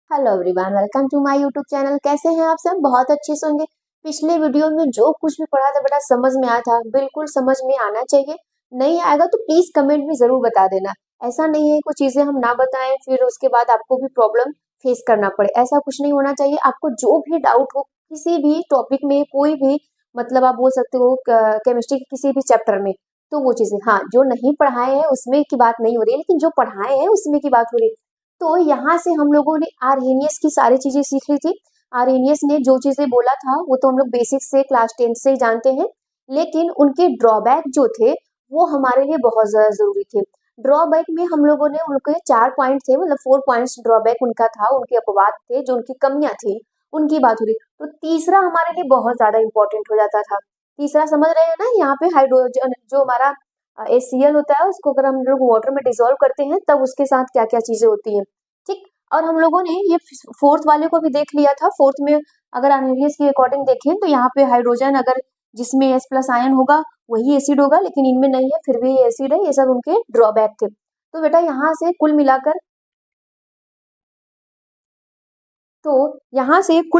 Hello everyone, welcome to my YouTube channel. कैसे हैं आप सब? बहुत अच्छे से होंगे। पिछले वीडियो में जो कुछ भी पढ़ा था बेटा समझ में आया था, बिल्कुल समझ में आना चाहिए। नहीं आएगा तो प्लीज कमेंट में जरूर बता देना। ऐसा नहीं है कुछ चीजें हम ना बताएं फिर उसके बाद आपको भी प्रॉब्लम फेस करना पड़े, ऐसा कुछ नहीं होना चाहिए। आपको जो भी डाउट हो किसी भी टॉपिक में, कोई भी मतलब आप बोल सकते हो केमिस्ट्री के किसी भी चैप्टर में, तो वो चीजें, हाँ, जो नहीं पढ़ाए हैं उसमें की बात नहीं हो रही है, लेकिन जो पढ़ाए हैं उसमें की बात हो रही है। तो यहाँ से हम लोगों ने आर्हेनियस की सारी चीजें सीख ली थी। आर्हेनियस ने जो चीजें बोला था वो तो हम लोग बेसिक से क्लास 10 से ही जानते हैं, लेकिन उनके ड्रॉबैक जो थे वो हमारे लिए बहुत ज्यादा जरूरी थे। ड्रॉबैक में हम लोगों ने उनके 4 पॉइंट थे, मतलब 4 पॉइंट्स ड्रॉबैक उनका था, उनके अपवाद थे, जो उनकी कमियां थी उनकी बात हो रही। तो तीसरा हमारे लिए बहुत ज्यादा इंपॉर्टेंट हो जाता था। तीसरा समझ रहे हैं ना? यहाँ पे हाइड्रोजन जो हमारा HCl होता है उसको अगर हम लोग वाटर में डिसॉल्व करते हैं तब उसके साथ क्या क्या चीजें होती हैं, ठीक। और हम लोगों ने ये फोर्थ वाले को भी देख लिया था। फोर्थ में अगर आर्हेनियस के अकॉर्डिंग देखें तो यहाँ पे हाइड्रोजन अगर जिसमें H+ आयन होगा वही एसिड होगा, लेकिन इनमें नहीं है फिर भी ये एसिड है। ये सब उनके ड्रॉबैक थे। तो बेटा यहाँ से कुल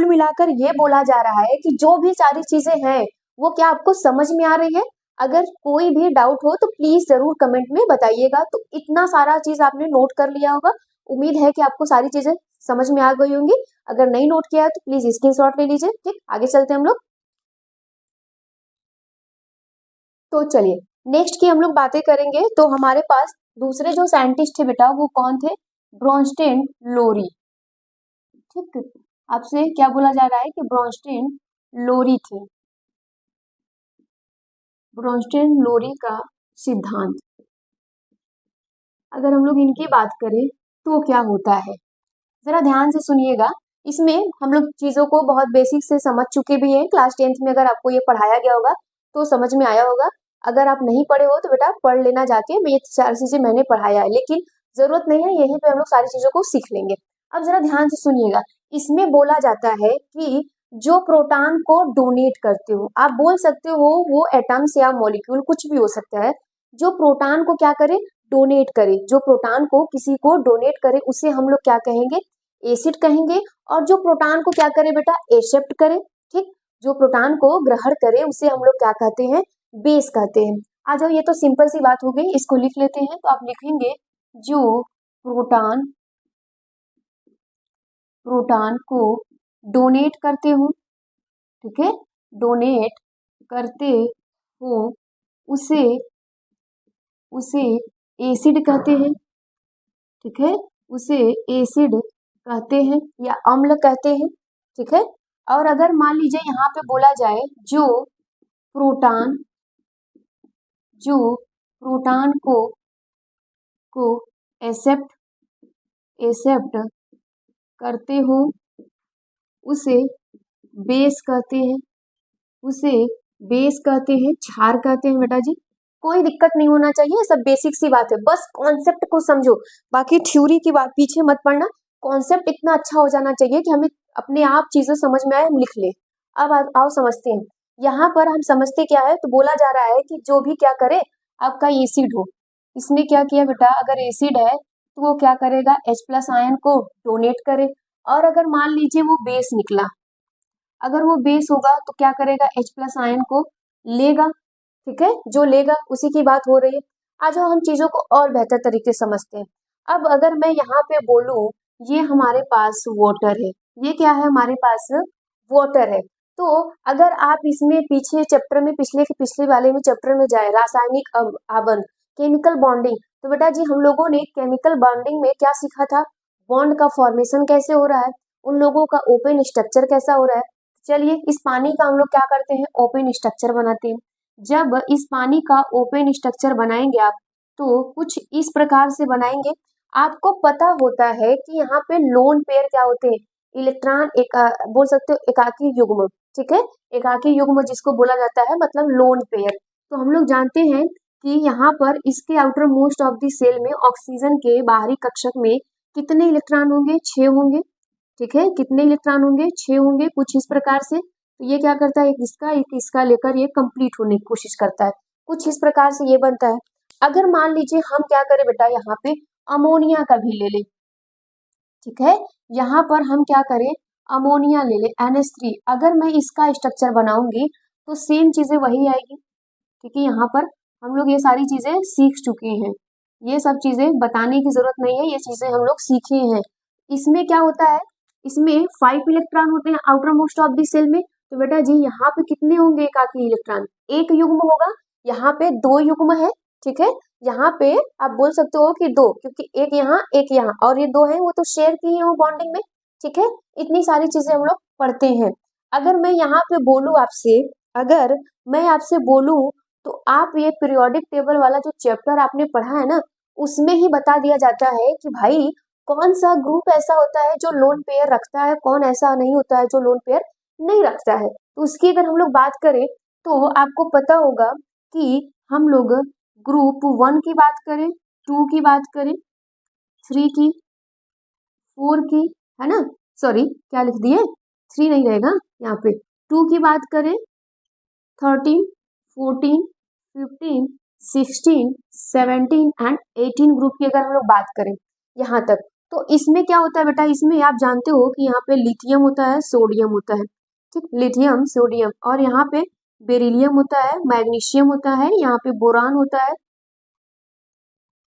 मिलाकर ये बोला जा रहा है कि जो भी सारी चीजें हैं वो क्या आपको समझ में आ रही है? अगर कोई भी डाउट हो तो प्लीज जरूर कमेंट में बताइएगा। तो इतना सारा चीज आपने नोट कर लिया होगा, उम्मीद है कि आपको सारी चीजें समझ में आ गई होंगी। अगर नहीं नोट किया है तो प्लीज स्क्रीनशॉट ले लीजिए, ठीक। आगे चलते हैं हम लोग। तो चलिए नेक्स्ट की हम लोग बातें करेंगे। तो हमारे पास दूसरे जो साइंटिस्ट थे बेटा वो कौन थे? ब्रोंस्टेन लोरी, ठीक। आपसे क्या बोला जा रहा है कि ब्रोंस्टेन लोरी थे। ब्रोंस्टेन लोरी का सिद्धांत, अगर हम लोग इनकी बात करें तो क्या होता है, जरा ध्यान से सुनिएगा। इसमें हम लोग चीजों को बहुत बेसिक से समझ चुके भी हैं। क्लास 10th में अगर आपको ये पढ़ाया गया होगा तो समझ में आया होगा। अगर आप नहीं पढ़े हो तो बेटा पढ़ लेना जाके, ये सारी चीजें मैंने पढ़ाया है, लेकिन जरूरत नहीं है, यहीं पे हम लोग सारी चीजों को सीख लेंगे। अब जरा ध्यान से सुनिएगा। इसमें बोला जाता है कि जो प्रोटॉन को डोनेट करते हो, आप बोल सकते हो वो एटम्स या मॉलिक्यूल कुछ भी हो सकता है, जो प्रोटॉन को क्या करे, डोनेट करे, जो प्रोटॉन को किसी को डोनेट करे उसे हम लोग क्या कहेंगे? एसिड कहेंगे। और जो प्रोटॉन को क्या करे बेटा? एक्सेप्ट करे, ठीक। जो प्रोटॉन को ग्रहण करे उसे हम लोग क्या कहते हैं? बेस कहते हैं। आ जाओ, ये तो सिंपल सी बात हो गई, इसको लिख लेते हैं। तो आप लिखेंगे जो प्रोटॉन प्रोटॉन को डोनेट करते हो, ठीक है, डोनेट करते हो उसे उसे एसिड कहते हैं, ठीक है, उसे एसिड कहते हैं या अम्ल कहते हैं, ठीक है। और अगर मान लीजिए यहाँ पे बोला जाए प्रोटॉन जो प्रोटॉन को एक्सेप्ट एक्सेप्ट करते हो उसे बेस कहते हैं, उसे बेस कहते हैं, क्षार कहते हैं बेटा जी। कोई दिक्कत नहीं होना चाहिए, सब बेसिक सी बात है, बस कॉन्सेप्ट को समझो। बाकी थ्योरी की बात पीछे मत पड़ना। कॉन्सेप्ट इतना अच्छा हो जाना चाहिए कि हमें अपने आप चीजें समझ में आए, हम लिख ले। अब आओ समझते हैं। यहाँ पर हम समझते क्या है, तो बोला जा रहा है कि जो भी क्या करे आपका एसिड हो, इसने क्या किया बेटा, अगर एसिड है तो वो क्या करेगा? H+ आयन को डोनेट करे। और अगर मान लीजिए वो बेस निकला, अगर वो बेस होगा तो क्या करेगा? H+ आयन को लेगा, ठीक है, जो लेगा उसी की बात हो रही है। आज हम चीजों को और बेहतर तरीके से समझते हैं। अब अगर मैं यहाँ पे बोलूं ये हमारे पास वाटर है, ये क्या है हमारे पास? वाटर है। तो अगर आप इसमें पीछे चैप्टर में, पिछले के पिछले वाले में चैप्टर में जाए, रासायनिक आबंध, केमिकल बॉन्डिंग, तो बेटा जी हम लोगों ने केमिकल बॉन्डिंग में क्या सीखा था? बॉन्ड का फॉर्मेशन कैसे हो रहा है, उन लोगों का ओपन स्ट्रक्चर कैसा हो रहा है। चलिए इस पानी का हम लोग क्या करते हैं? ओपन स्ट्रक्चर बनाते हैं। जब इस पानी का ओपन स्ट्रक्चर बनाएंगे आप, तो कुछ इस प्रकार से बनाएंगे। आपको पता होता है कि यहाँ पे लोन पेयर क्या होते हैं? इलेक्ट्रॉन एक बोल सकते हो एकाकी युग्म, ठीक है, एकाकी युग्म जिसको बोला जाता है, मतलब लोन पेयर। तो हम लोग जानते हैं कि यहाँ पर इसके outermost of the cell में ऑक्सीजन के बाहरी कक्षक में कितने इलेक्ट्रॉन होंगे? 6 होंगे, ठीक है। कितने इलेक्ट्रॉन होंगे? 6 होंगे, कुछ इस प्रकार से। तो ये क्या करता है? एक इसका लेकर ये कंप्लीट होने की कोशिश करता है, कुछ इस प्रकार से ये बनता है। अगर मान लीजिए हम क्या करें बेटा, यहाँ पे अमोनिया का भी ले लें, ठीक है। यहाँ पर हम क्या करें, अमोनिया ले ले NH3। अगर मैं इसका स्ट्रक्चर बनाऊंगी तो सेम चीजें वही आएगी, क्योंकि यहाँ पर हम लोग ये सारी चीजें सीख चुके हैं, ये सब चीजें बताने की जरूरत नहीं है, ये चीजें हम लोग सीखे हैं। इसमें क्या होता है, इसमें 5 इलेक्ट्रॉन होते हैं outermost of the cell में। तो बेटा जी यहाँ पे कितने होंगे एकाकी इलेक्ट्रॉन, एक युग्म होगा, यहाँ पे 2 युग्म है, ठीक है। यहाँ पे आप बोल सकते हो कि 2, क्योंकि एक यहाँ और ये 2 है, वो तो शेयर की है वो बॉन्डिंग में, ठीक है। इतनी सारी चीजें हम लोग पढ़ते हैं। अगर मैं यहाँ पे बोलूं आपसे, अगर मैं आपसे बोलूं तो आप ये पीरियोडिक टेबल वाला जो चैप्टर आपने पढ़ा है ना, उसमें ही बता दिया जाता है कि भाई कौन सा ग्रुप ऐसा होता है जो लोन पेयर रखता है, कौन ऐसा नहीं होता है जो लोन पेयर नहीं रखता है। तो उसकी अगर हम लोग बात करें तो आपको पता होगा कि हम लोग ग्रुप 1 की बात करें, 2 की बात करें, 3 की, 4 की, है ना, सॉरी क्या लिख दिए, 3 नहीं रहेगा यहाँ पे, 2 की बात करें, 13, 14, 15, 16, 17 एंड 18 ग्रुप की अगर हम लोग बात करें यहाँ तक, तो इसमें क्या होता है बेटा, इसमें आप जानते हो कि यहाँ पे लिथियम होता है, सोडियम होता है, ठीक, लिथियम सोडियम, और यहाँ पे बेरिलियम होता है, मैग्नीशियम होता है, यहाँ पे बोरान होता है,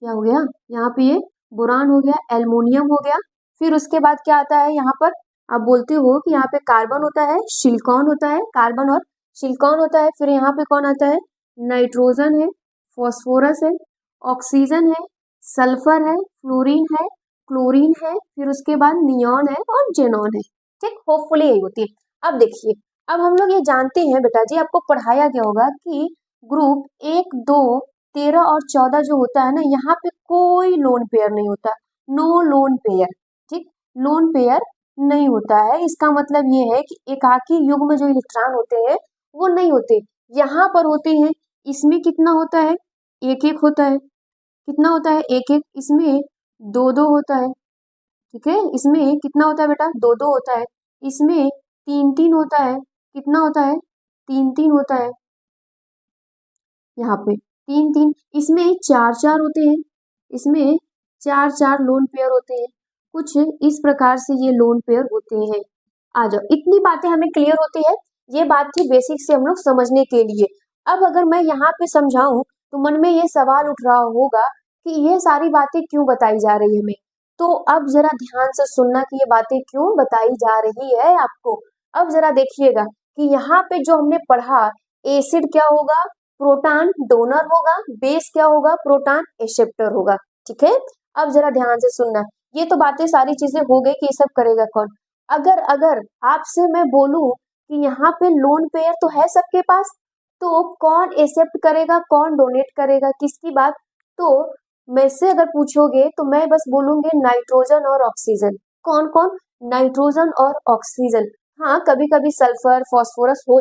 क्या हो गया, यहाँ पे ये बोरान हो गया, एल्युमिनियम हो गया। फिर उसके बाद क्या आता है यहाँ पर, आप बोलते हो कि यहाँ पे कार्बन होता है, सिलिकॉन होता है, कार्बन और सिलिकॉन होता है। फिर यहाँ पे कौन आता है, नाइट्रोजन है, फॉस्फोरस है, ऑक्सीजन है, सल्फर है, फ्लोरीन है, क्लोरीन है, फिर उसके बाद नियॉन है और जेनॉन है, ठीक, होपफुली यही होती है। अब देखिए, अब हम लोग ये जानते हैं बेटा जी, आपको पढ़ाया गया होगा कि ग्रुप 1, 2, 13 और 14 जो होता है ना, यहाँ पे कोई लोन पेयर नहीं होता, नो लोन पेयर, ठीक, लोन पेयर नहीं होता है। इसका मतलब ये है कि एकाकी युग्म जो इलेक्ट्रॉन होते हैं वो नहीं होते, यहाँ पर होते हैं। इसमें कितना होता है, एक एक होता है, कितना होता है, एक एक, इसमें दो दो होता है, ठीक है, इसमें कितना होता है बेटा, दो दो होता है, इसमें तीन तीन होता है, कितना होता है, तीन तीन होता है, यहाँ पे तीन तीन, इसमें चार चार होते हैं, इसमें चार चार लोन पेयर होते हैं, कुछ इस प्रकार से ये लोन पेयर होते हैं। आ जाओ, इतनी बातें हमें क्लियर होती है, ये बात थी बेसिक से हम लोग समझने के लिए। अब अगर मैं यहाँ पे समझाऊं तो मन में ये सवाल उठ रहा होगा कि ये सारी बातें क्यों बताई जा रही है हमें। तो अब जरा ध्यान से सुनना कि ये बातें क्यों बताई जा रही है आपको। अब जरा देखिएगा कि यहाँ पे जो हमने पढ़ा, एसिड क्या होगा, प्रोटॉन डोनर होगा, बेस क्या होगा, प्रोटॉन एक्सेप्टर होगा, ठीक है। अब जरा ध्यान से सुनना, ये तो बातें सारी चीजें हो गई कि ये सब करेगा कौन। अगर अगर आपसे मैं बोलूं कि यहाँ पे लोन पेयर तो है सबके पास, तो कौन एक्सेप्ट करेगा, कौन डोनेट करेगा, किसकी बात, तो मैं से अगर पूछोगे तो मैं बस बोलूंगी नाइट्रोजन और ऑक्सीजन। कौन कौन, नाइट्रोजन और ऑक्सीजन। हाँ, कभी कभी सल्फर फॉस्फोरस हो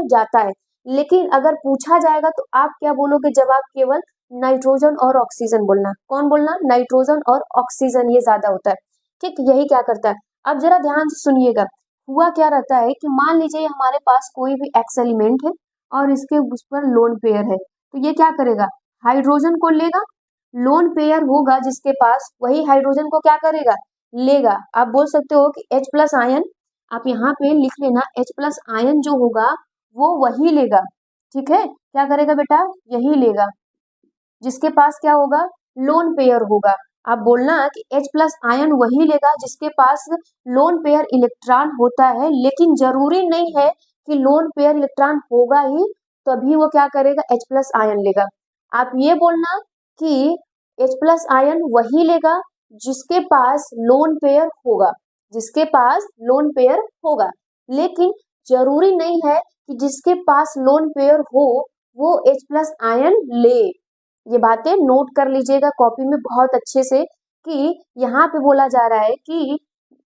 जाता है, लेकिन अगर पूछा जाएगा तो आप क्या बोलोगे, जवाब केवल नाइट्रोजन और ऑक्सीजन बोलना। कौन बोलना, नाइट्रोजन और ऑक्सीजन, ये ज्यादा होता है, ठीक, यही क्या करता है। अब जरा ध्यान से सुनिएगा, हुआ क्या रहता है कि मान लीजिए हमारे पास कोई भी एक्स एलिमेंट है और इसके उस पर लोन पेयर है, तो ये क्या करेगा, हाइड्रोजन को लेगा, लोन पेयर होगा जिसके पास, वही हाइड्रोजन को क्या करेगा, लेगा। आप बोल सकते हो कि H प्लस आयन, आप यहाँ पे लिख लेना, H प्लस आयन जो होगा वो वही लेगा, ठीक है, क्या करेगा बेटा, यही लेगा, जिसके पास क्या होगा, लोन पेयर होगा। आप बोलना कि H प्लस आयन वही लेगा जिसके पास लोन पेयर इलेक्ट्रॉन होता है, लेकिन जरूरी नहीं है कि लोन पेयर इलेक्ट्रॉन होगा ही तभी वो क्या करेगा, H प्लस आयन लेगा। आप ये बोलना कि H प्लस आयन वही लेगा जिसके पास लोन पेयर होगा, जिसके पास लोन पेयर होगा, लेकिन जरूरी नहीं है कि जिसके पास लोन पेयर हो वो H प्लस आयन ले। ये बातें नोट कर लीजिएगा कॉपी में बहुत अच्छे से, कि यहाँ पे बोला जा रहा है कि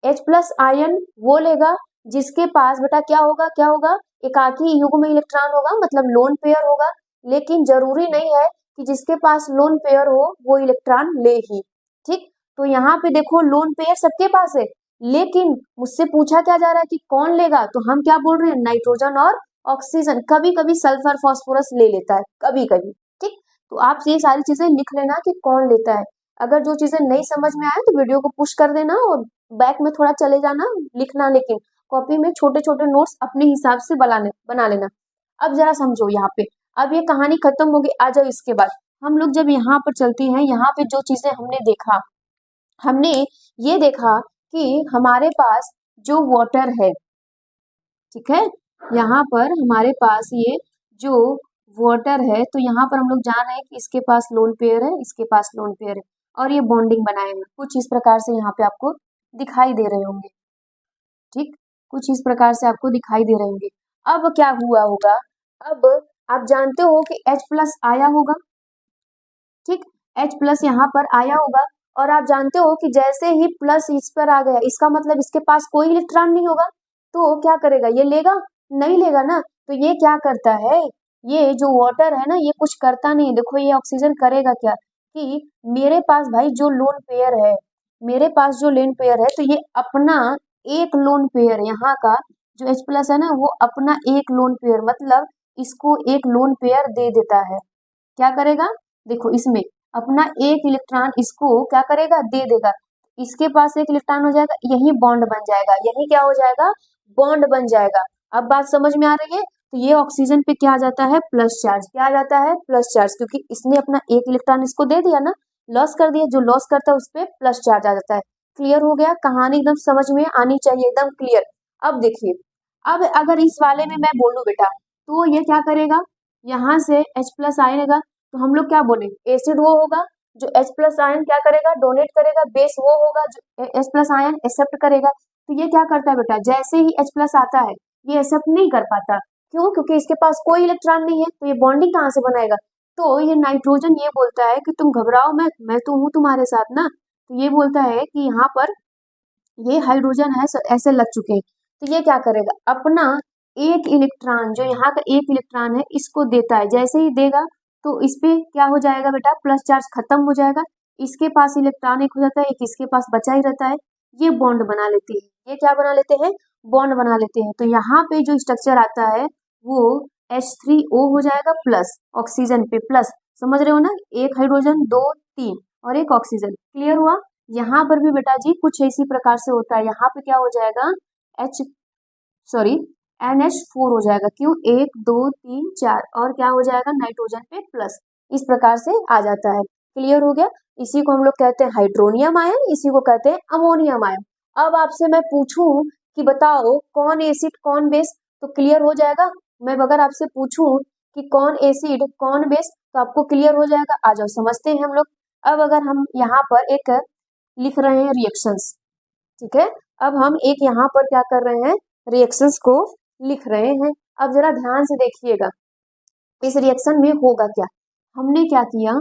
H प्लस आयन वो लेगा जिसके पास बेटा क्या होगा, क्या होगा, एकाकी युग्म इलेक्ट्रॉन होगा, मतलब लोन पेयर होगा, लेकिन जरूरी नहीं है कि जिसके पास लोन पेयर हो वो इलेक्ट्रॉन ले ही, ठीक। तो यहाँ पे देखो लोन पेयर सबके पास है, लेकिन मुझसे पूछा क्या जा रहा है कि कौन लेगा, तो हम क्या बोल रहे हैं, नाइट्रोजन और ऑक्सीजन, कभी कभी सल्फर फॉस्फोरस ले लेता है, कभी कभी, ठीक। तो आप ये सारी चीजें लिख लेना कि कौन लेता है। अगर जो चीजें नहीं समझ में आए तो वीडियो को पुश कर देना और बैक में थोड़ा चले जाना, लिखना, लेकिन कॉपी में छोटे छोटे नोट्स अपने हिसाब से बना लेना। अब जरा समझो यहाँ पे, अब ये कहानी खत्म होगी, आ जाओ इसके बाद हम लोग जब यहाँ पर चलते हैं, यहाँ पे जो चीजें हमने देखा, हमने ये देखा कि हमारे पास जो वाटर है, ठीक है, यहाँ पर हमारे पास ये जो वाटर है, तो यहाँ पर हम लोग जान रहे हैं कि इसके पास लोन पेयर है, इसके पास लोन पेयर है, और ये बॉन्डिंग बनाए हैं कुछ इस प्रकार से यहाँ पे आपको दिखाई दे रहे होंगे, ठीक, कुछ इस प्रकार से आपको दिखाई दे रहे होंगे। अब क्या हुआ होगा, अब आप जानते हो कि H प्लस आया होगा, ठीक, H प्लस यहाँ पर आया होगा, और आप जानते हो कि जैसे ही प्लस इस पर आ गया, इसका मतलब इसके पास कोई इलेक्ट्रॉन नहीं होगा, तो क्या करेगा, ये लेगा, नहीं लेगा ना, तो ये क्या करता है, ये जो वाटर है ना, ये कुछ करता नहीं। देखो ये ऑक्सीजन करेगा क्या, कि मेरे पास भाई जो लोन पेयर है, मेरे पास जो लोन पेयर है, तो ये अपना एक लोन पेयर यहाँ का जो H प्लस है ना, वो अपना एक लोन पेयर, मतलब इसको एक लोन पेयर दे देता है। क्या करेगा, देखो इसमें अपना एक इलेक्ट्रॉन इसको क्या करेगा, दे देगा, इसके पास एक इलेक्ट्रॉन हो जाएगा, यही बॉन्ड बन जाएगा, यही क्या हो जाएगा, बॉन्ड बन जाएगा। अब बात समझ में आ रही है, तो ये ऑक्सीजन पे क्या आ जाता है, प्लस चार्ज, क्या आ जाता है, प्लस चार्ज, क्योंकि इसने अपना एक इलेक्ट्रॉन इसको दे दिया ना, लॉस कर दिया, जो लॉस करता है उस पर प्लस चार्ज आ जाता है। क्लियर हो गया, कहानी एकदम समझ में आनी चाहिए, एकदम क्लियर। अब देखिए, अब अगर इस वाले में मैं बोलूं बेटा, तो ये क्या करेगा, यहाँ से H प्लस आएगा, तो हम लोग क्या बोले, एसिड वो होगा जो H प्लस आयन क्या करेगा, डोनेट करेगा, बेस वो होगा जो H प्लस आयन एक्सेप्ट करेगा। तो ये क्या करता है बेटा, जैसे ही H प्लस आता है, ये एक्सेप्ट नहीं कर पाता, क्यों, क्योंकि इसके पास कोई इलेक्ट्रॉन नहीं है, तो ये बॉन्डिंग कहाँ से बनाएगा, तो ये नाइट्रोजन ये बोलता है कि तुम घबराओ मत, मैं तो हूँ तुम्हारे साथ ना, तो ये बोलता है कि यहाँ पर ये हाइड्रोजन है ऐसे लग चुके हैं, तो ये क्या करेगा, अपना एक इलेक्ट्रॉन, जो यहाँ का एक इलेक्ट्रॉन है, इसको देता है, जैसे ही देगा तो इस पे क्या हो जाएगा बेटा, प्लस चार्ज खत्म हो जाएगा, इसके पास इलेक्ट्रॉन एक हो जाता है, एक इसके पास बचा ही रहता है, ये बॉन्ड बना लेते हैं, ये क्या बना लेते हैं, बॉन्ड बना लेते हैं। तो यहाँ पे जो स्ट्रक्चर आता है वो H3O हो जाएगा, प्लस ऑक्सीजन पे प्लस, समझ रहे हो ना, एक हाइड्रोजन, दो, तीन, और एक ऑक्सीजन। क्लियर हुआ, यहाँ पर भी बेटा जी कुछ इसी प्रकार से होता है, यहाँ पे क्या हो जाएगा, NH4 हो जाएगा, क्यों, एक, दो, तीन, चार, और क्या हो जाएगा, नाइट्रोजन पे प्लस, इस प्रकार से आ जाता है। क्लियर हो गया, इसी को हम लोग कहते हैं हाइड्रोनियम आयन, इसी को कहते हैं अमोनियम आयन। अब आपसे मैं पूछूं कि बताओ कौन एसिड कौन बेस, तो क्लियर हो जाएगा। मैं अगर आपसे पूछूं कि कौन एसिड कौन बेस, तो आपको क्लियर हो जाएगा। आ जाओ समझते हैं हम लोग। अब अगर हम यहाँ पर एक लिख रहे हैं रिएक्शंस, ठीक है, अब हम एक यहाँ पर क्या कर रहे हैं, रिएक्शंस को लिख रहे हैं। अब जरा ध्यान से देखिएगा, इस रिएक्शन में होगा क्या, हमने क्या किया,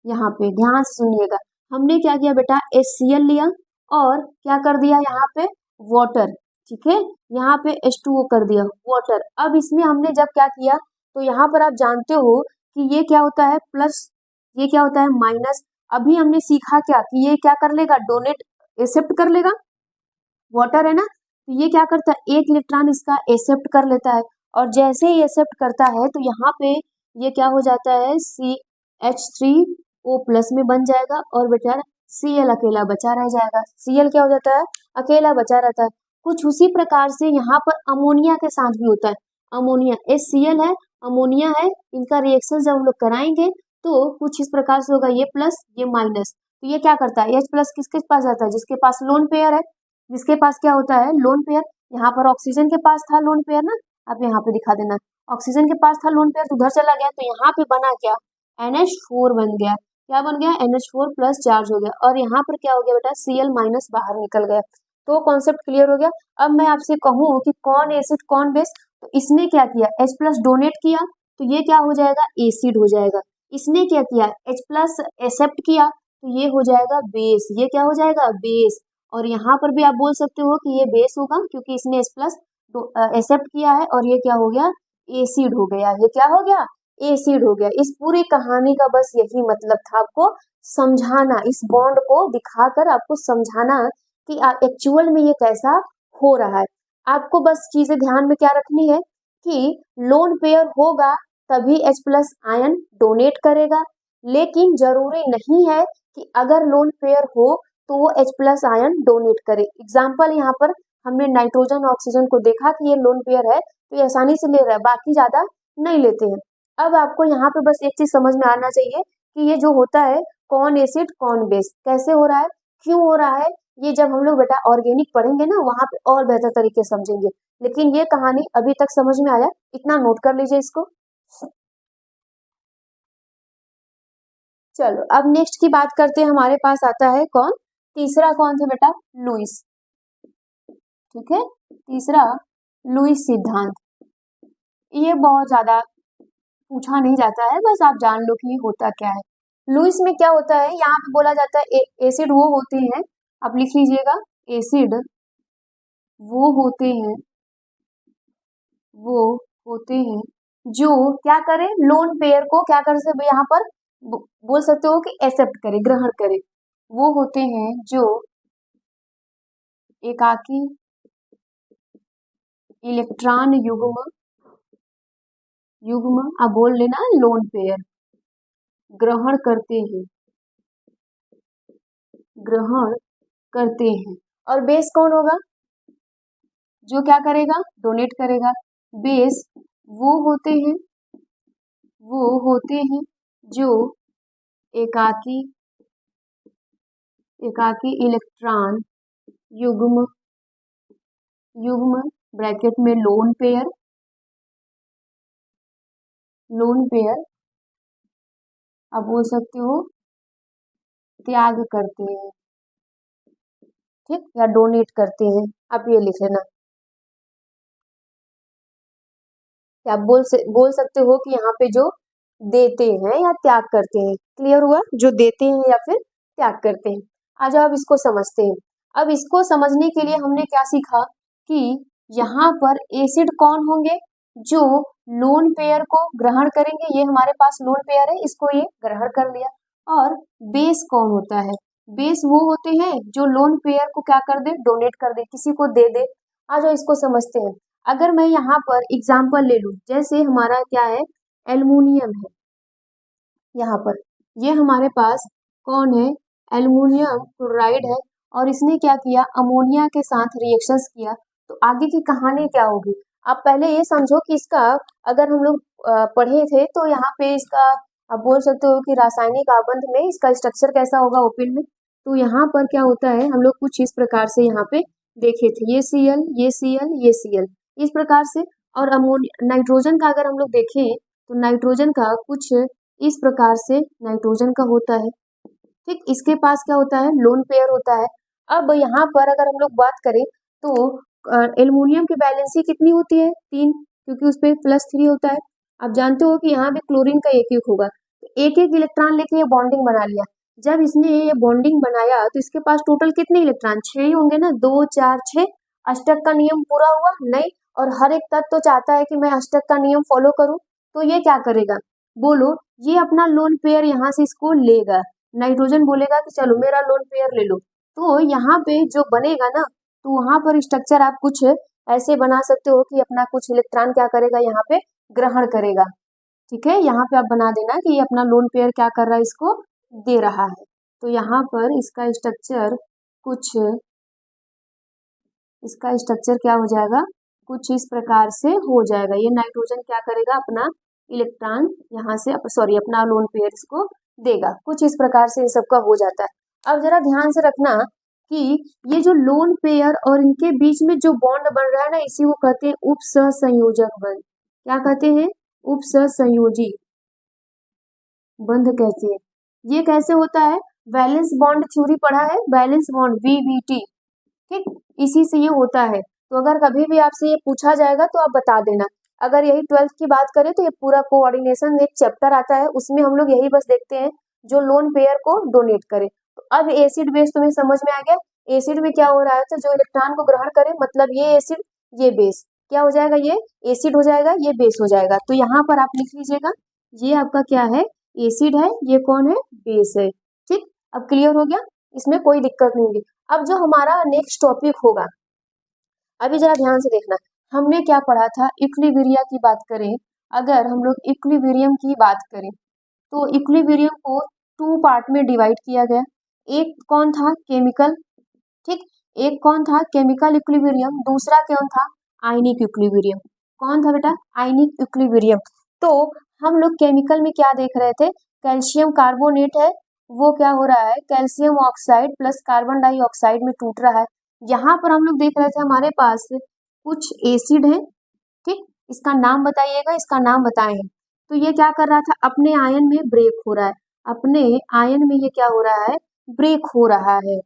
यहाँ पे ध्यान से सुनिएगा, हमने क्या किया बेटा, HCl लिया और क्या कर दिया यहाँ पे, वाटर, ठीक है, यहाँ पे H2O कर दिया, वाटर। अब इसमें हमने जब क्या किया, तो यहाँ पर आप जानते हो कि ये क्या होता है, प्लस, ये क्या होता है, माइनस। अभी हमने सीखा क्या कि ये क्या कर लेगा, डोनेट, एक्सेप्ट कर लेगा, वाटर है ना, तो ये क्या करता है, एक इलेक्ट्रॉन इसका एक्सेप्ट कर लेता है, और जैसे ही एक्सेप्ट करता है तो यहाँ पे ये क्या हो जाता है, CH3O प्लस में बन जाएगा, और बेटा Cl अकेला बचा रह जाएगा। Cl क्या हो जाता है, अकेला बचा रहता है। कुछ उसी प्रकार से यहाँ पर अमोनिया के साथ भी होता है, अमोनिया HCl है, अमोनिया है, इनका रिएक्शन जब हम लोग कराएंगे तो कुछ इस प्रकार से होगा, ये प्लस ये माइनस, तो ये क्या करता है, H प्लस किसके पास जाता है, जिसके पास लोन पेयर है, जिसके पास क्या होता है, लोन पेयर। यहाँ पर ऑक्सीजन के पास था लोन पेयर ना, आप यहाँ पे दिखा देना, ऑक्सीजन के पास था लोन पेयर, तो उधर चला गया, तो यहाँ पे बना क्या, NH4 बन गया, क्या बन गया, NH4 प्लस चार्ज हो गया, और यहाँ पर क्या हो गया बेटा, Cl माइनस बाहर निकल गया। तो कॉन्सेप्ट क्लियर हो गया। अब मैं आपसे कहूँ कि कौन एसिड कौन बेस, तो इसने क्या किया, H प्लस डोनेट किया, तो ये क्या हो जाएगा, एसिड हो जाएगा। इसने क्या किया, H प्लस एक्सेप्ट किया, तो ये हो जाएगा बेस, ये क्या हो जाएगा, बेस। और यहाँ पर भी आप बोल सकते हो कि ये बेस होगा, क्योंकि इसने H प्लस एक्सेप्ट किया है, और ये क्या हो गया, एसिड हो गया, ये क्या हो गया, एसिड हो गया। इस पूरी कहानी का बस यही मतलब था, आपको समझाना, इस बॉन्ड को दिखाकर आपको समझाना कि एक्चुअल में ये कैसा हो रहा है। आपको बस चीजें ध्यान में क्या रखनी है कि लोन पेयर होगा तभी H प्लस आयन डोनेट करेगा, लेकिन जरूरी नहीं है कि अगर लोन पेयर हो तो वो H+ आयन डोनेट करे। एग्जाम्पल यहाँ पर हमने नाइट्रोजन ऑक्सीजन को देखा कि ये लोन पेयर है तो ये आसानी से ले रहा है, बाकी ज्यादा नहीं लेते हैं। अब आपको यहाँ पे बस एक चीज समझ में आना चाहिए कि ये जो होता है कौन एसिड कौन बेस कैसे हो रहा है, क्यों हो रहा है, ये जब हम लोग बेटा ऑर्गेनिक पढ़ेंगे ना वहां पे और बेहतर तरीके से समझेंगे। लेकिन ये कहानी अभी तक समझ में आया, इतना नोट कर लीजिए इसको। चलो अब नेक्स्ट की बात करते हैं, हमारे पास आता है कौन, तीसरा कौन था बेटा, लुईस। ठीक है, तीसरा लुईस सिद्धांत। ये बहुत ज्यादा पूछा नहीं जाता है, बस आप जान लो कि ये होता क्या है। लुईस में क्या होता है, यहाँ पे बोला जाता है एसिड वो होते हैं, आप लिख लीजिएगा, एसिड वो होते हैं, वो होते हैं जो क्या करे, लोन पेयर को क्या कर सकते यहाँ पर बोल सकते हो कि एक्सेप्ट करे, ग्रहण करे। वो होते हैं जो एकाकी इलेक्ट्रॉन युग्म युग्म अब बोल लेना लोन पेयर ग्रहण करते हैं, ग्रहण करते हैं। और बेस कौन होगा, जो क्या करेगा, डोनेट करेगा। बेस वो होते हैं, वो होते हैं जो एकाकी एकाकी इलेक्ट्रॉन युग्म युग्म ब्रैकेट में लोन पेयर आप बोल सकते हो त्याग करते हैं, ठीक, या डोनेट करते हैं, आप ये लिख लेना। आप बोल सकते हो कि यहाँ पे जो देते हैं या त्याग करते हैं, क्लियर हुआ, जो देते हैं या फिर त्याग करते हैं। आ जाओ अब इसको समझते हैं। अब इसको समझने के लिए हमने क्या सीखा कि यहाँ पर एसिड कौन होंगे, जो लोन पेयर को ग्रहण करेंगे, ये हमारे पास लोन पेयर है, इसको ये ग्रहण कर लिया। और बेस कौन होता है, बेस वो होते हैं जो लोन पेयर को क्या कर दे, डोनेट कर दे, किसी को दे दे। आ जाओ इसको समझते हैं। अगर मैं यहाँ पर एग्जाम्पल ले लूं, जैसे हमारा क्या है, एल्युमिनियम है, यहाँ पर ये हमारे पास कौन है, एल्युमिनियम क्लोराइड है, और इसने क्या किया, अमोनिया के साथ रिएक्शंस किया। तो आगे की कहानी क्या होगी, आप पहले ये समझो कि इसका अगर हम लोग पढ़े थे तो यहाँ पे इसका आप बोल सकते हो कि रासायनिक आबंध में इसका स्ट्रक्चर कैसा होगा ओपन में। तो यहाँ पर क्या होता है, हम लोग कुछ इस प्रकार से यहाँ पे देखे थे, ये Cl ये Cl ये Cl इस प्रकार से। और अमोनिया नाइट्रोजन का अगर हम लोग देखें तो नाइट्रोजन का कुछ इस प्रकार से नाइट्रोजन का होता है, ठीक, इसके पास क्या होता है, लोन पेयर होता है। अब यहाँ पर अगर हम लोग बात करें तो एल्युमिनियम की वैलेंसी कितनी होती है, 3, क्योंकि उस पर +3 होता है। आप जानते हो कि यहाँ पे क्लोरीन का एक होगा, तो एक इलेक्ट्रॉन लेके ये बॉन्डिंग बना लिया। जब इसने ये बॉन्डिंग बनाया तो इसके पास टोटल कितने इलेक्ट्रॉन, 6 ही होंगे ना, 2 4 6। अष्टक का नियम पूरा हुआ नहीं, और हर एक तत्व तो चाहता है कि मैं अष्टक का नियम फॉलो करूं, तो ये क्या करेगा, बोलो, ये अपना लोन पेयर यहाँ से इसको लेगा। नाइट्रोजन बोलेगा कि चलो मेरा लोन पेयर ले लो, तो यहाँ पे जो बनेगा ना, तो वहां पर स्ट्रक्चर आप कुछ ऐसे बना सकते हो कि अपना कुछ इलेक्ट्रॉन क्या करेगा, यहाँ पे ग्रहण करेगा। ठीक है, यहाँ पे आप बना देना कि ये अपना लोन पेयर क्या कर रहा है, इसको दे रहा है। तो यहाँ पर इसका स्ट्रक्चर क्या हो जाएगा, कुछ इस प्रकार से हो जाएगा। ये नाइट्रोजन क्या करेगा, अपना इलेक्ट्रॉन यहाँ से सॉरी अपना लोन पेयर इसको देगा, कुछ इस प्रकार से इन सबका हो जाता है। अब जरा ध्यान से रखना कि ये जो लोन पेयर और इनके बीच में जो बॉन्ड बन रहा है ना, इसी को कहते हैं उपसहसंयोजक बंध। क्या कहते हैं, उपसहसंयोजी बंध कहते हैं। ये कैसे होता है, वैलेंस बॉन्ड थ्योरी पढ़ा है, वैलेंस बॉन्ड VBT, ठीक, इसी से ये होता है। तो अगर कभी भी आपसे ये पूछा जाएगा तो आप बता देना। अगर यही 12th की बात करें तो ये पूरा कोऑर्डिनेशन एक चैप्टर आता है, उसमें हम लोग यही बस देखते हैं जो लोन पेयर को डोनेट करे। तो अब एसिड बेस तुम्हें समझ में आ गया, एसिड में क्या हो रहा है, तो जो इलेक्ट्रॉन को ग्रहण करे, मतलब ये एसिड ये बेस क्या हो जाएगा, ये एसिड हो जाएगा, ये बेस हो जाएगा। तो यहाँ पर आप लिख लीजिएगा, ये आपका क्या है, एसिड है, ये कौन है, बेस है। ठीक, अब क्लियर हो गया, इसमें कोई दिक्कत नहीं होगी। अब जो हमारा नेक्स्ट टॉपिक होगा, अभी जरा ध्यान से देखना, हमने क्या पढ़ा था, इक्विलिब्रिया की बात करें, अगर हम लोग इक्विलिब्रियम की बात करें तो इक्विलिब्रियम को 2 पार्ट में डिवाइड किया गया। एक कौन था, केमिकल, ठीक, एक कौन था, केमिकल इक्विलिब्रियम, दूसरा कौन था, आयनिक इक्विलिब्रियम। कौन था बेटा, आयनिक इक्विलिब्रियम। तो हम लोग केमिकल में क्या देख रहे थे, कैल्शियम कार्बोनेट है, वो क्या हो रहा है, calcium oxide plus carbon dioxide में टूट रहा है। यहाँ पर हम लोग देख रहे थे हमारे पास कुछ एसिड है, ठीक, इसका नाम बताइएगा, इसका नाम बताए हैं। तो ये क्या कर रहा था, अपने आयन में ब्रेक हो रहा है, अपने आयन में ये क्या हो रहा है, ब्रेक हो रहा है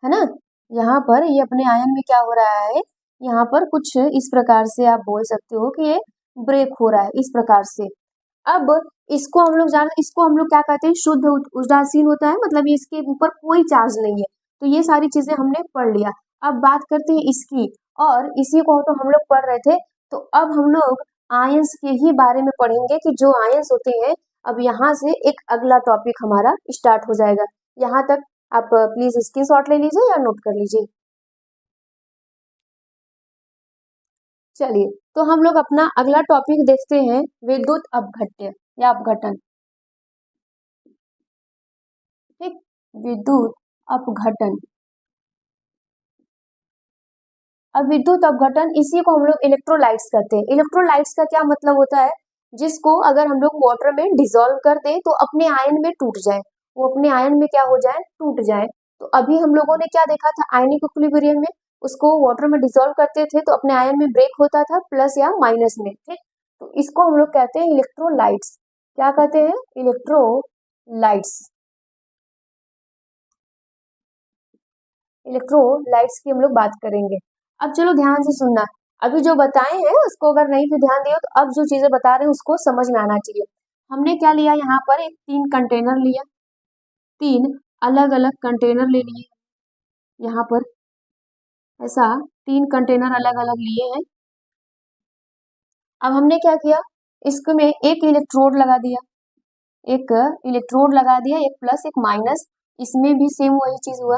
ना। यहाँ पर ये अपने आयन में क्या हो रहा है, यहाँ पर कुछ इस प्रकार से आप बोल सकते हो कि ये ब्रेक हो रहा है इस प्रकार से। अब इसको हम लोग इसको हम लोग क्या कहते हैं, शुद्ध उदासीन होता है, मतलब इसके ऊपर कोई चार्ज नहीं है। तो ये सारी चीजें हमने पढ़ लिया। अब बात करते हैं इसकी, और इसी को तो हम लोग पढ़ रहे थे। तो अब हम लोग आयंस के ही बारे में पढ़ेंगे कि जो आयंस होते हैं। अब यहाँ से एक अगला टॉपिक हमारा स्टार्ट हो जाएगा। यहाँ तक आप प्लीज स्क्रीनशॉट ले लीजिए या नोट कर लीजिए। चलिए, तो हम लोग अपना अगला टॉपिक देखते हैं, विद्युत अपघट्य या अपघटन, ठीक, विद्युत अपघटन। अब विद्युत अपघटन, इसी को हम लोग इलेक्ट्रोलाइट्स कहते हैं। इलेक्ट्रोलाइट्स का क्या मतलब होता है, जिसको अगर हम लोग वाटर में डिसॉल्व कर दें तो अपने आयन में टूट जाए, वो अपने आयन में क्या हो जाए, टूट जाए। तो अभी हम लोगों ने क्या देखा था, आयनिक इक्विलिब्रियम में उसको वाटर में डिसॉल्व करते थे तो अपने आयन में ब्रेक होता था, प्लस या माइनस में, ठीक। तो इसको हम लोग कहते हैं इलेक्ट्रोलाइट्स। क्या कहते हैं, इलेक्ट्रोलाइट्स। इलेक्ट्रोलाइट्स की हम लोग बात करेंगे। अब चलो ध्यान से सुनना, अभी जो बताए हैं उसको अगर नहीं भी ध्यान दिया तो अब जो चीजें बता रहे हैं उसको समझ में आना चाहिए। हमने क्या लिया, यहाँ पर एक 3 कंटेनर लिया, 3 अलग अलग कंटेनर ले लिए, यहाँ पर ऐसा 3 कंटेनर अलग अलग लिए हैं। अब हमने क्या किया, इसमें एक इलेक्ट्रोड लगा दिया, एक इलेक्ट्रोड लगा दिया, एक प्लस एक माइनस, इसमें भी सेम वही चीज हुआ,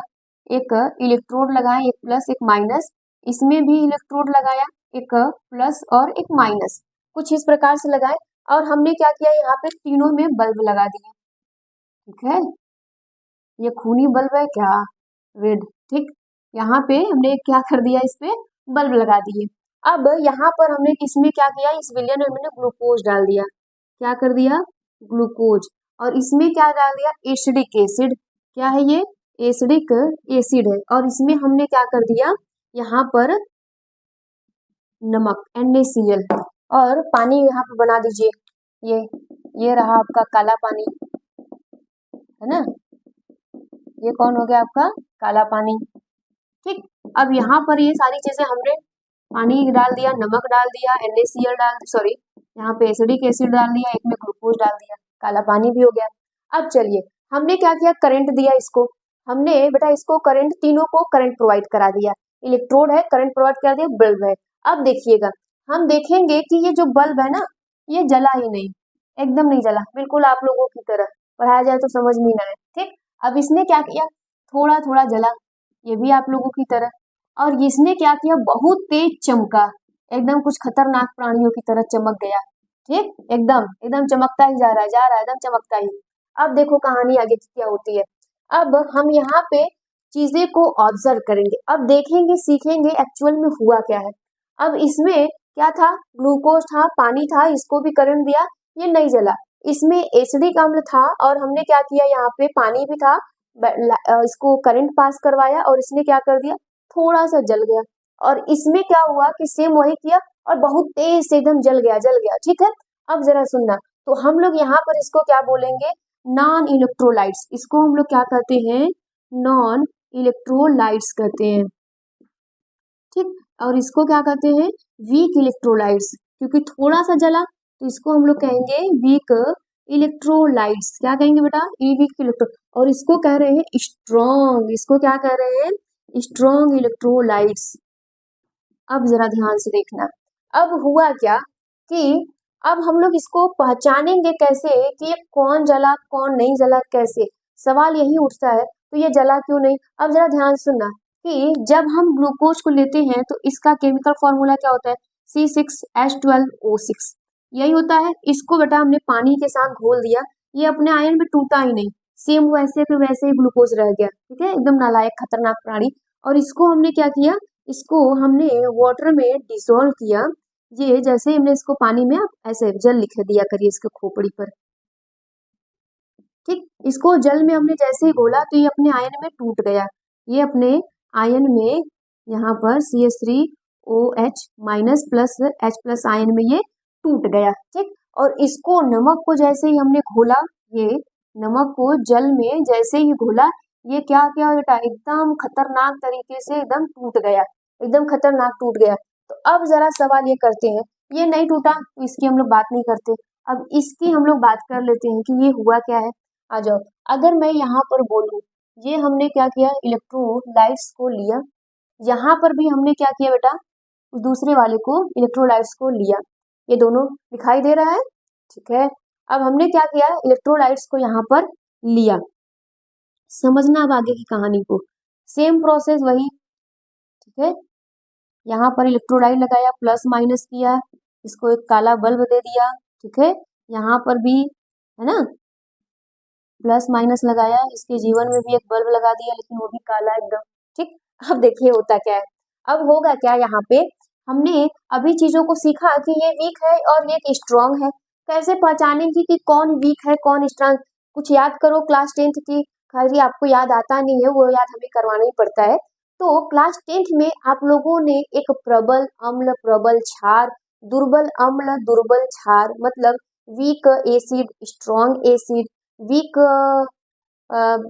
एक इलेक्ट्रोड लगाया, एक प्लस एक माइनस, इसमें भी इलेक्ट्रोड लगाया, एक प्लस और एक माइनस, कुछ इस प्रकार से लगाए। और हमने क्या किया, यहाँ पे तीनों में बल्ब लगा दिए, ठीक है, ये खूनी बल्ब है क्या, रेड, ठीक, यहाँ पे हमने क्या कर दिया, इस पे बल्ब लगा दिए। अब यहाँ पर हमने इसमें क्या किया, इस विलयन में हमने ग्लूकोज डाल दिया, क्या कर दिया, ग्लूकोज, और इसमें क्या डाल दिया, एसिडिक एसिड, क्या है ये, एसिडिक एसिड है, और इसमें हमने क्या कर दिया, यहाँ पर नमक NaCl, और पानी यहाँ पर बना दीजिए, ये रहा आपका काला पानी, है ना, ये कौन हो गया आपका काला पानी, ठीक। अब यहाँ पर ये सारी चीजें हमने पानी डाल दिया, नमक डाल दिया, NaCl डाल, सॉरी यहाँ पे एसिडिक एसिड डाल दिया, एक में ग्लूकोज डाल दिया, काला पानी भी हो गया। अब चलिए, हमने क्या किया, करंट दिया इसको, हमने बेटा इसको करंट, तीनों को करंट प्रोवाइड करा दिया, इलेक्ट्रोड है, करंट प्रोवाइड करा दिया, बल्ब है। अब देखिएगा, हम देखेंगे कि ये जो बल्ब है ना, ये जला ही नहीं, एकदम नहीं जला, बिल्कुल आप लोगों की तरह पढ़ाया जाए तो समझ में ना आए, ठीक। अब इसने क्या किया, थोड़ा थोड़ा जला, ये भी आप लोगों की तरह, और इसने क्या किया, बहुत तेज चमका, एकदम कुछ खतरनाक प्राणियों की तरह चमक गया, ठीक, एकदम एकदम चमकता ही जा रहा है, एकदम चमकता ही। अब देखो कहानी आगे की क्या होती है। अब हम यहाँ पे चीजें को ऑब्जर्व करेंगे, अब देखेंगे, सीखेंगे एक्चुअल में हुआ क्या है। अब इसमें क्या था, ग्लूकोज था, पानी था, इसको भी करंट दिया, ये नहीं जला। इसमें एसिडिक अम्ल था, और हमने क्या किया, यहाँ पे पानी भी था, इसको करंट पास करवाया, और इसने क्या कर दिया, थोड़ा सा जल गया। और इसमें क्या हुआ कि सेम वही किया, और बहुत तेज से एकदम जल गया, ठीक है। अब जरा सुनना, तो हम लोग यहाँ पर इसको क्या बोलेंगे, नॉन इलेक्ट्रोलाइट्स, इसको हम लोग क्या कहते हैं, नॉन इलेक्ट्रोलाइट्स कहते हैं, ठीक। और इसको क्या कहते हैं, वीक इलेक्ट्रोलाइट्स, क्योंकि थोड़ा सा जला तो इसको हम लोग कहेंगे वीक इलेक्ट्रोलाइट्स, क्या कहेंगे बेटा, वीक इलेक्ट्रो, और इसको कह रहे हैं स्ट्रॉन्ग, इसको क्या कह रहे हैं, स्ट्रॉन्ग इलेक्ट्रोलाइट्स। अब जरा ध्यान से देखना, अब हुआ क्या कि अब हम लोग इसको पहचानेंगे कैसे कि ये कौन जला कौन नहीं जला, कैसे, सवाल यही उठता है, तो ये जला क्यों नहीं। अब जरा ध्यान सुनना कि जब हम ग्लूकोज को लेते हैं तो इसका केमिकल फॉर्मूला क्या होता है, C6H12O6, यही होता है। इसको बेटा हमने पानी के साथ घोल दिया, ये अपने आयन में टूटा ही नहीं, सेम वैसे के वैसे ही ग्लूकोज रह गया, ठीक है, एकदम नालायक खतरनाक प्राणी। और इसको हमने क्या किया, इसको हमने वाटर में डिसॉल्व किया। ये जैसे हमने इसको पानी में, आप ऐसे जल लिख दिया करिए इसके खोपड़ी पर, ठीक। इसको जल में हमने जैसे ही घोला तो ये अपने आयन में टूट गया, ये अपने आयन में यहाँ पर CH3OH minus plus H plus ion में ये टूट गया, ठीक। और इसको नमक को जैसे ही हमने घोला, ये नमक को जल में जैसे ही घोला, ये क्या क्या बेटा, एकदम खतरनाक तरीके से एकदम टूट गया, एकदम खतरनाक टूट गया। तो अब जरा सवाल ये करते हैं, ये नहीं टूटा तो इसकी हम लोग बात नहीं करते, अब इसकी हम लोग बात कर लेते हैं कि ये हुआ क्या है। आ जाओ, अगर मैं यहाँ पर बोलूं, ये हमने क्या किया, इलेक्ट्रोलाइट्स को लिया, यहाँ पर भी हमने क्या किया बेटा, उस दूसरे वाले को इलेक्ट्रोलाइट्स को लिया, ये दोनों दिखाई दे रहा है, ठीक है। अब हमने क्या किया, इलेक्ट्रोलाइट्स को यहाँ पर लिया, समझना अब आगे की कहानी को, सेम प्रोसेस वही, ठीक है। यहाँ पर इलेक्ट्रोलाइट लगाया, प्लस माइनस किया, इसको एक काला बल्ब दे दिया, ठीक है। यहाँ पर भी है ना, प्लस माइनस लगाया, इसके जीवन में भी एक बल्ब लगा दिया, लेकिन वो भी काला एकदम, ठीक। अब देखिए होता क्या है, अब होगा क्या, यहाँ पे हमने अभी चीजों को सीखा कि ये वीक है और ये स्ट्रांग है, कैसे पहचानेंगे कि कौन वीक है कौन स्ट्रांग, कुछ याद करो क्लास 10th की, खाली आपको याद आता नहीं है, वो याद हमें करवाना ही पड़ता है। तो क्लास 10th में आप लोगों ने एक प्रबल अम्ल प्रबल क्षार, दुर्बल अम्ल दुर्बल क्षार, मतलब weak acid strong acid, weak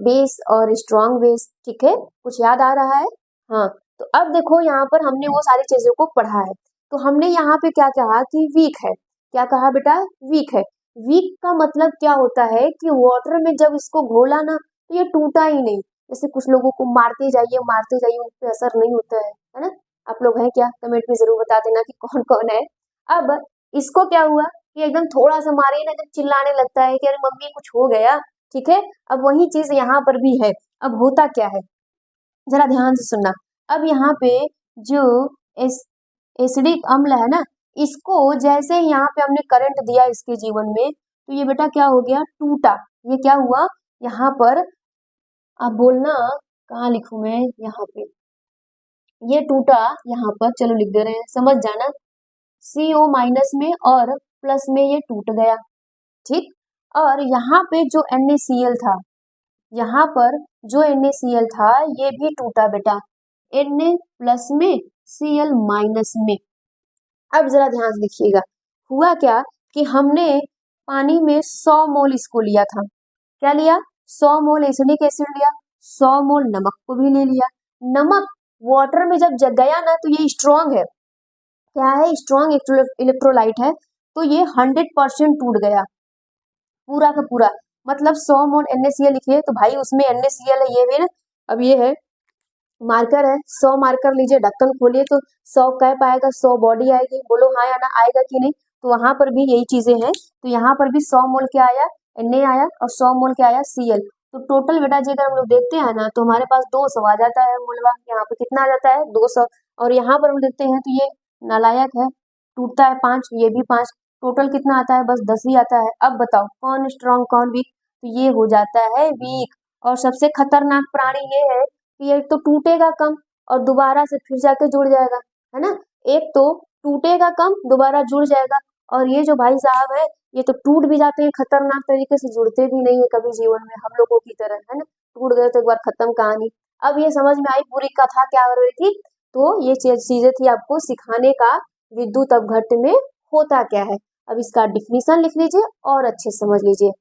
base और स्ट्रॉन्ग बेस, ठीक है, कुछ याद आ रहा है। हाँ, तो अब देखो यहाँ पर हमने वो सारी चीजों को पढ़ा है, तो हमने यहाँ पे क्या कहा कि वीक है, क्या कहा बेटा, वीक है। वीक का मतलब क्या होता है कि वाटर में जब इसको घोला ना तो ये टूटा ही नहीं, जैसे कुछ लोगों को मारते जाइए उस पर असर नहीं होता है ना। आप लोग हैं क्या, कमेंट में जरूर बता देना कि कौन कौन है। अब इसको क्या हुआ कि एकदम थोड़ा सा मारिए ना, एकदम चिल्लाने लगता है कि अरे मम्मी कुछ हो गया, ठीक है। अब वही चीज यहाँ पर भी है, अब होता क्या है जरा ध्यान से सुनना। अब यहाँ पे जो एसिडिक अम्ल है ना, इसको जैसे ही यहाँ पे हमने करंट दिया इसके जीवन में, तो ये बेटा क्या हो गया, टूटा। ये क्या हुआ यहाँ पर, अब बोलना कहाँ लिखूं मैं, यहाँ पे ये टूटा, यहाँ पर चलो लिख दे रहे हैं, समझ जाना, CO माइनस में और प्लस में ये टूट गया, ठीक। और यहाँ पे जो NaCl था, यहाँ पर जो NaCl था ये भी टूटा बेटा, Na प्लस में Cl माइनस में। अब जरा ध्यान से देखिएगा, हुआ क्या कि हमने पानी में 100 मोल इसको लिया था, क्या लिया, 100 मोल एसिडिक एसिड लिया, 100 मोल नमक को भी ले लिया। नमक वाटर में जब जग गया ना तो ये स्ट्रॉन्ग है, क्या है, स्ट्रॉन्ग इलेक्ट्रोलाइट है, तो ये 100% टूट गया पूरा का पूरा, मतलब 100 मोल NaCl लिखिए तो भाई उसमें NaCl है, ये भी ना, अब ये है मार्कर है, 100 मार्कर लीजिए, ढक्कन खोलिए तो 100 कैप आएगा, 100 बॉडी आएगी, बोलो हाँ या ना, आएगा कि नहीं। तो वहां पर भी यही चीजें हैं, तो यहाँ पर भी 100 मोल क्या आया, Na आया, और 100 मोल क्या आया, Cl। तो टोटल बेटा जी अगर हम लोग देखते हैं ना तो हमारे पास 200 आ जाता है मोलवा, यहाँ पे कितना आ जाता है 200, और यहाँ पर हम देखते हैं तो ये नालायक है, टूटता है 5, ये भी 5, टोटल कितना आता है, बस 10 ही आता है। अब बताओ कौन स्ट्रॉन्ग कौन वीक, तो ये हो जाता है वीक। और सबसे खतरनाक प्राणी ये है कि एक तो टूटेगा कम और दोबारा से फिर जाके जुड़ जाएगा, है ना, एक तो टूटेगा कम दोबारा जुड़ जाएगा, और ये जो भाई साहब है ये तो टूट भी जाते हैं खतरनाक तरीके से, जुड़ते भी नहीं है कभी जीवन में हम लोगों की तरह, है ना, टूट गए तो एक बार खत्म कहानी। अब ये समझ में आई पूरी कथा क्या हो रही थी, तो ये चीजें थी आपको सिखाने का विद्युत अपघट्य में होता क्या है। अब इसका डिफिनीशन लिख लीजिए और अच्छे से समझ लीजिए।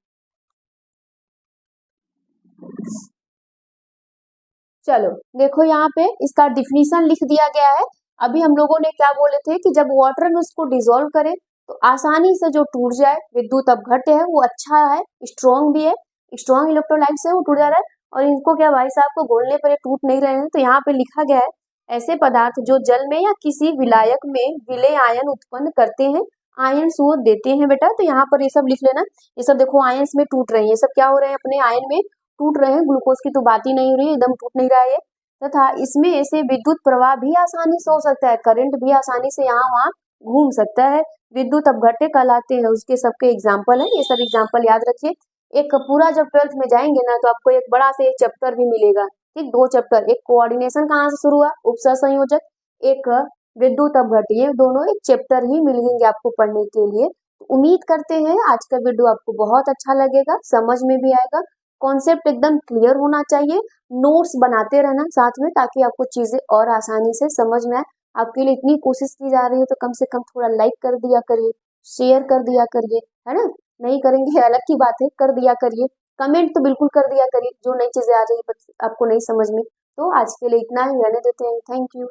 चलो देखो यहाँ पे इसका डिफिनीशन लिख दिया गया है। अभी हम लोगों ने क्या बोले थे कि जब वाटर में उसको डिसॉल्व करें तो आसानी से जो टूट जाए, विद्युत अपघट्य है वो अच्छा है, स्ट्रॉन्ग भी है, स्ट्रॉन्ग इलेक्ट्रोलाइट से वो टूट जा रहा है, और इनको क्या भाई साहब को घोलने पर ये टूट नहीं रहे हैं। तो यहाँ पे लिखा गया है ऐसे पदार्थ जो जल में या किसी विलायक में विलेय आयन उत्पन्न करते हैं, आयन्स वो देते हैं बेटा। तो यहाँ पर ये सब लिख लेना, ये सब देखो आयन्स में टूट रहे हैं, ये सब क्या हो रहे हैं, अपने आयन में टूट रहे हैं, ग्लूकोज की तो बात ही नहीं हो रही है, एकदम टूट नहीं रहा है। तथा इसमें ऐसे विद्युत प्रवाह भी आसानी से हो सकता है, करंट भी आसानी से यहाँ वहाँ घूम सकता है, विद्युत अपघट्य कहलाते हैं, उसके सबके एग्जाम्पल है, ये सब एग्जाम्पल याद रखिए। एक पूरा जब 12th में जाएंगे ना तो आपको एक बड़ा से एक चैप्टर भी मिलेगा, ठीक, 2 चैप्टर, एक कोऑर्डिनेशन कहाँ से शुरू हुआ, उपसर संयोजक, एक विद्युत अपघट्य, ये दोनों एक चैप्टर ही मिलेंगे आपको पढ़ने के लिए। तो उम्मीद करते हैं आज का वीडियो आपको बहुत अच्छा लगेगा, समझ में भी आएगा, कॉन्सेप्ट एकदम क्लियर होना चाहिए, नोट्स बनाते रहना साथ में ताकि आपको चीजें और आसानी से समझ में आए। आपके लिए इतनी कोशिश की जा रही है तो कम से कम थोड़ा लाइक कर दिया करिए, शेयर कर दिया करिए, है ना, नहीं करेंगे अलग की बात है, कर दिया करिए, कमेंट तो बिल्कुल कर दिया करिए जो नई चीजें आ रही है आपको नहीं समझ में। तो आज के लिए इतना ही, रहने देते हैं, थैंक यू।